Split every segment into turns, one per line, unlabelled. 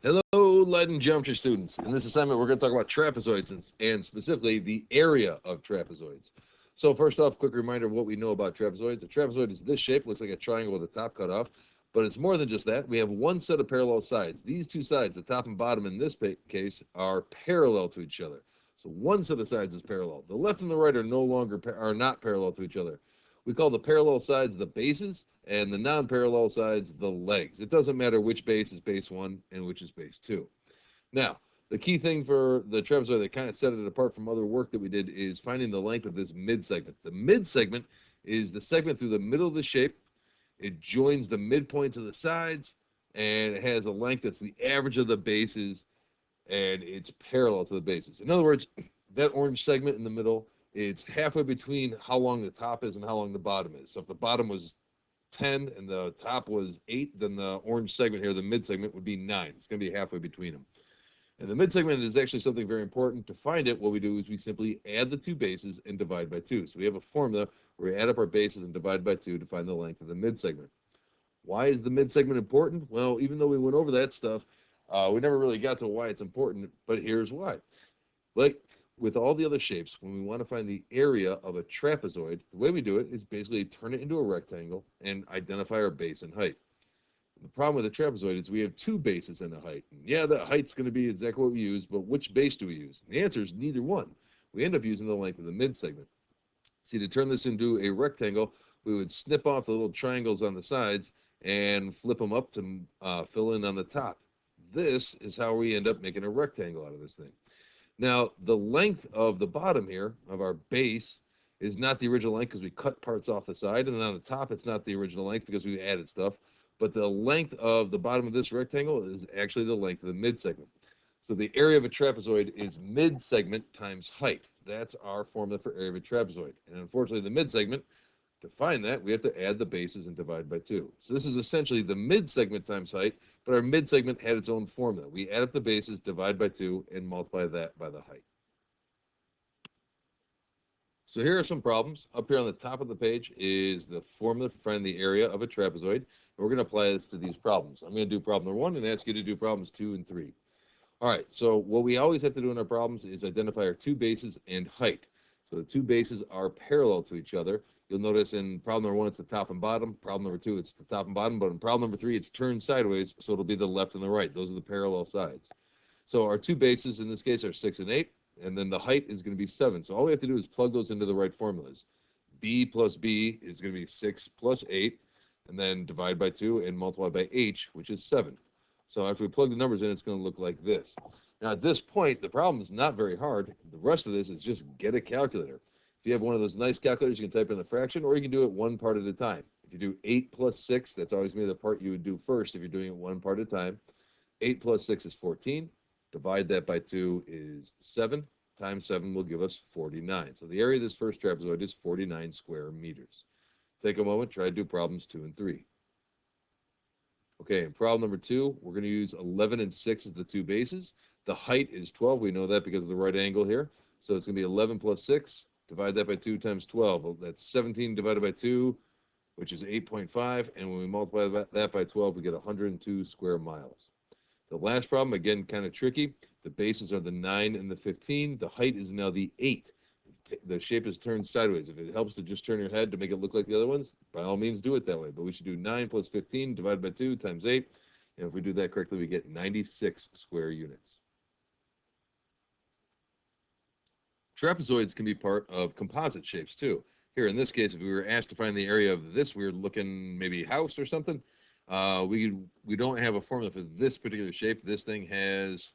Hello, lead and geometry students. In this assignment, we're going to talk about trapezoids and specifically the area of trapezoids. So first off, quick reminder of what we know about trapezoids. A trapezoid is this shape, looks like a triangle with the top cut off, but it's more than just that. We have one set of parallel sides. These two sides, the top and bottom in this case, are parallel to each other. So one set of sides is parallel. The left and the right are not parallel to each other. We call the parallel sides the bases and the non-parallel sides the legs. It doesn't matter which base is base 1 and which is base 2. Now, the key thing for the trapezoid that kind of set it apart from other work that we did is finding the length of this mid-segment. The mid-segment is the segment through the middle of the shape. It joins the midpoints of the sides, and it has a length that's the average of the bases, and it's parallel to the bases. In other words, that orange segment in the middle, it's halfway between how long the top is and how long the bottom is. So if the bottom was 10 and the top was 8, then the orange segment here, the mid segment, would be 9. It's going to be halfway between them. And the mid segment is actually something very important. To find it, what we do is we simply add the two bases and divide by 2. So we have a formula where we add up our bases and divide by 2 to find the length of the mid segment. Why is the mid segment important? Well, even though we went over that stuff, we never really got to why it's important, but here's why. Like with all the other shapes, when we want to find the area of a trapezoid, the way we do it is basically turn it into a rectangle and identify our base and height. The problem with a trapezoid is we have two bases and a height. And yeah, the height's going to be exactly what we use, but which base do we use? And the answer is neither one. We end up using the length of the mid segment. See, to turn this into a rectangle, we would snip off the little triangles on the sides and flip them up to fill in on the top. This is how we end up making a rectangle out of this thing. Now, the length of the bottom here, of our base, is not the original length because we cut parts off the side. And then on the top, it's not the original length because we added stuff. But the length of the bottom of this rectangle is actually the length of the mid-segment. So the area of a trapezoid is mid-segment times height. That's our formula for area of a trapezoid. And unfortunately, the mid-segment, to find that, we have to add the bases and divide by 2. So this is essentially the mid-segment times height, but our mid-segment had its own formula. We add up the bases, divide by 2, and multiply that by the height. So here are some problems. Up here on the top of the page is the formula for finding the area of a trapezoid. And we're going to apply this to these problems. I'm going to do problem number 1 and ask you to do problems 2 and 3. All right, so what we always have to do in our problems is identify our two bases and height. So the two bases are parallel to each other. You'll notice in problem number 1, it's the top and bottom. Problem number 2, it's the top and bottom. But in problem number 3, it's turned sideways, so it'll be the left and the right. Those are the parallel sides. So our two bases in this case are 6 and 8, and then the height is going to be 7. So all we have to do is plug those into the right formulas. B plus B is going to be 6 plus 8, and then divide by 2 and multiply by H, which is 7. So after we plug the numbers in, it's going to look like this. Now at this point, the problem is not very hard. The rest of this is just get a calculator. If you have one of those nice calculators, you can type in a fraction, or you can do it one part at a time. If you do 8 plus 6, that's always going to be the part you would do first if you're doing it one part at a time. 8 plus 6 is 14. Divide that by 2 is 7. Times 7 will give us 49. So the area of this first trapezoid is 49 square meters. Take a moment, try to do problems 2 and 3. Okay, in problem number 2, we're going to use 11 and 6 as the two bases. The height is 12. We know that because of the right angle here. So it's going to be 11 plus 6. Divide that by 2 times 12. Well, that's 17 divided by 2, which is 8.5. And when we multiply that by 12, we get 102 square miles. The last problem, again, kind of tricky. The bases are the 9 and the 15. The height is now the 8. The shape is turned sideways. If it helps to just turn your head to make it look like the other ones, by all means do it that way. But we should do 9 plus 15 divided by 2 times 8. And if we do that correctly, we get 96 square units. Trapezoids can be part of composite shapes too. Here in this case, if we were asked to find the area of this weird looking maybe house or something, we don't have a formula for this particular shape. This thing has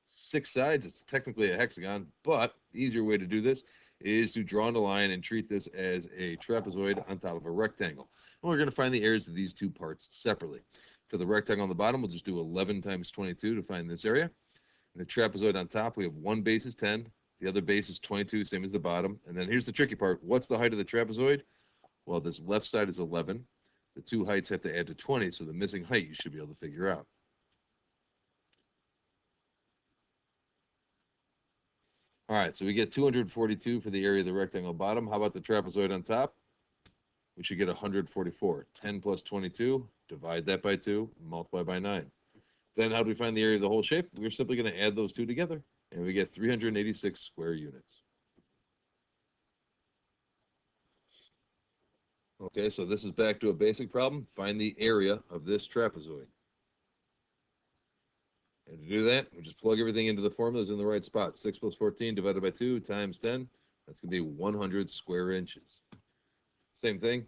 6 sides. It's technically a hexagon, but the easier way to do this is to draw on a line and treat this as a trapezoid on top of a rectangle. And we're going to find the areas of these two parts separately. For the rectangle on the bottom, we'll just do 11 times 22 to find this area. And the trapezoid on top, we have one base is 10. The other base is 22, same as the bottom. And then here's the tricky part. What's the height of the trapezoid? Well, this left side is 11. The two heights have to add to 20, so the missing height you should be able to figure out. All right, so we get 242 for the area of the rectangle bottom. How about the trapezoid on top? We should get 144. 10 plus 22, divide that by 2, multiply by 9. Then how do we find the area of the whole shape? We're simply going to add those two together, and we get 386 square units. Okay, so this is back to a basic problem. Find the area of this trapezoid. And to do that, we just plug everything into the formulas in the right spot. 6 plus 14 divided by 2 times 10. That's going to be 100 square inches. Same thing.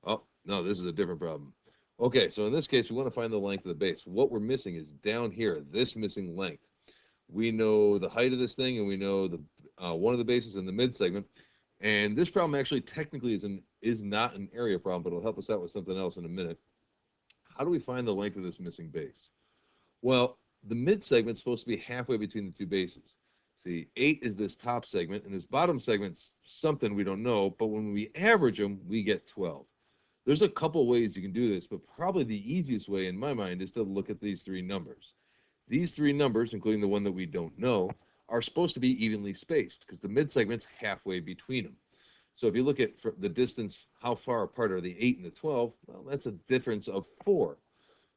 Oh, no, this is a different problem. Okay, so in this case, we want to find the length of the base. What we're missing is down here, this missing length. We know the height of this thing, and we know the one of the bases in the mid-segment. And this problem actually technically is not an area problem, but it'll help us out with something else in a minute. How do we find the length of this missing base? Well, the mid-segment is supposed to be halfway between the two bases. See, 8 is this top segment, and this bottom segment's something we don't know, but when we average them, we get 12. There's a couple ways you can do this, but probably the easiest way in my mind is to look at these three numbers. These three numbers, including the one that we don't know, are supposed to be evenly spaced because the mid-segment's halfway between them. So if you look at the distance, how far apart are the 8 and the 12, well, that's a difference of 4.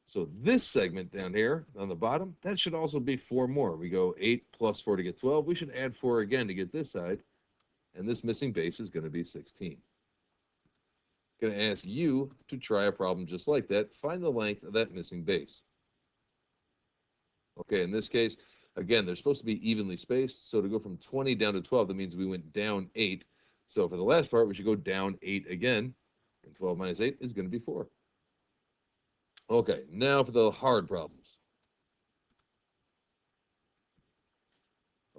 So this segment down here on the bottom, that should also be 4 more. We go 8 plus 4 to get 12. We should add 4 again to get this side, and this missing base is going to be 16. I'm going to ask you to try a problem just like that. Find the length of that missing base. Okay, in this case, again, they're supposed to be evenly spaced. So to go from 20 down to 12, that means we went down 8. So for the last part, we should go down 8 again. And 12 minus 8 is going to be 4. Okay, now for the hard problems.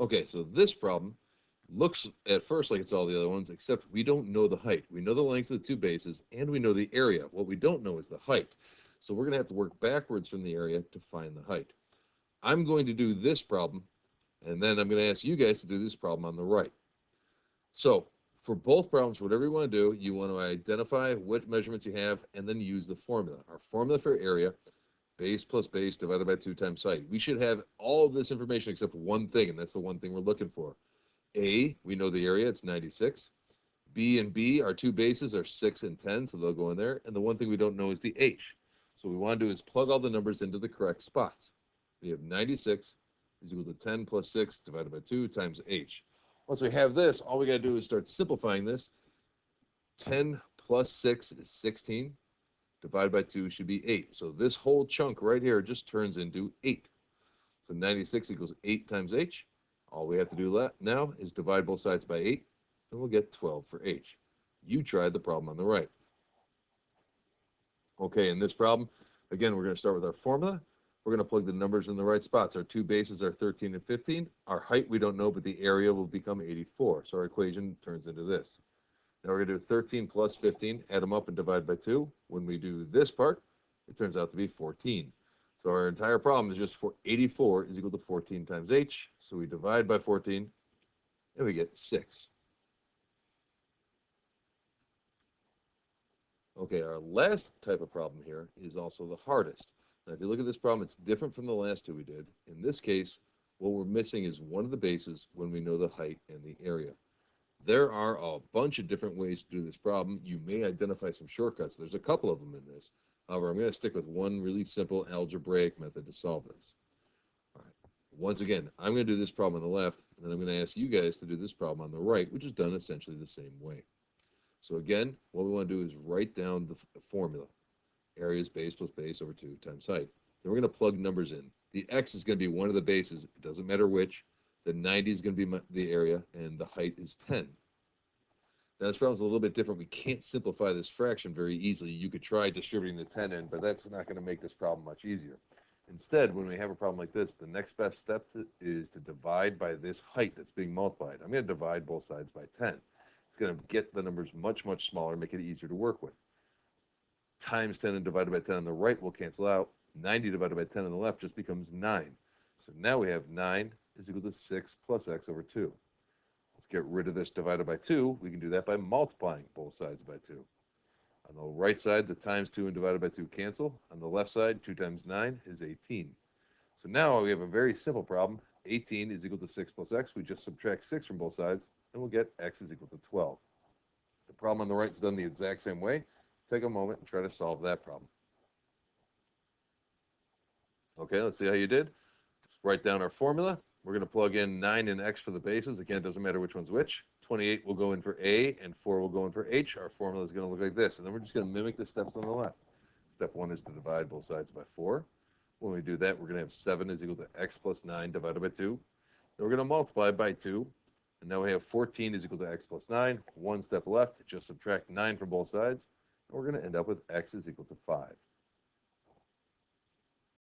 Okay, so this problem looks at first like it's all the other ones, except we don't know the height. We know the lengths of the two bases, and we know the area. What we don't know is the height. So we're going to have to work backwards from the area to find the height. I'm going to do this problem, and then I'm going to ask you guys to do this problem on the right. So for both problems, whatever you want to do, you want to identify what measurements you have, and then use the formula. Our formula for area, base plus base divided by 2 times height. We should have all of this information except one thing, and that's the one thing we're looking for. A, we know the area, it's 96. B and B, our two bases are 6 and 10, so they'll go in there. And the one thing we don't know is the H. So what we want to do is plug all the numbers into the correct spots. We have 96 is equal to 10 plus 6 divided by 2 times H. Once we have this, all we got to do is start simplifying this. 10 plus 6 is 16. Divided by 2 should be 8. So this whole chunk right here just turns into 8. So 96 equals 8 times H. All we have to do now is divide both sides by 8, and we'll get 12 for H. You tried the problem on the right. Okay, in this problem, again, we're going to start with our formula. We're going to plug the numbers in the right spots. Our two bases are 13 and 15. Our height we don't know, but the area will become 84. So our equation turns into this. Now we're going to do 13 plus 15, add them up and divide by 2. When we do this part, it turns out to be 14. So our entire problem is just 84 is equal to 14 times H. So we divide by 14, and we get 6. Okay, our last type of problem here is also the hardest. Now, if you look at this problem, it's different from the last two we did. In this case, what we're missing is one of the bases when we know the height and the area. There are a bunch of different ways to do this problem. You may identify some shortcuts. There's a couple of them in this. However, I'm going to stick with one really simple algebraic method to solve this. All right. Once again, I'm going to do this problem on the left, and then I'm going to ask you guys to do this problem on the right, which is done essentially the same way. So again, what we want to do is write down the formula. Area is base plus base over 2 times height. Then we're going to plug numbers in. The x is going to be one of the bases. It doesn't matter which. The 90 is going to be the area, and the height is 10. Now, this problem's a little bit different. We can't simplify this fraction very easily. You could try distributing the 10 in, but that's not going to make this problem much easier. Instead, when we have a problem like this, the next best step is to divide by this height that's being multiplied. I'm going to divide both sides by 10. It's going to get the numbers much, much smaller, make it easier to work with. Times 10 and divided by 10 on the right will cancel out. 90 divided by 10 on the left just becomes 9. So now we have 9 is equal to 6 plus x over 2. Let's get rid of this divided by 2. We can do that by multiplying both sides by 2. On the right side, the times 2 and divided by 2 cancel. On the left side, 2 times 9 is 18. So now we have a very simple problem. 18 is equal to 6 plus x. We just subtract 6 from both sides, and we'll get x is equal to 12. The problem on the right is done the exact same way. Take a moment and try to solve that problem. Okay, let's see how you did. Write down our formula. We're going to plug in 9 and x for the bases. Again, it doesn't matter which one's which. 28 will go in for A, and 4 will go in for H. Our formula is going to look like this. And then we're just going to mimic the steps on the left. Step 1 is to divide both sides by 4. When we do that, we're going to have 7 is equal to x plus 9 divided by 2. Then we're going to multiply by 2. And now we have 14 is equal to x plus 9. One step left. Just subtract 9 from both sides. And we're going to end up with x is equal to 5.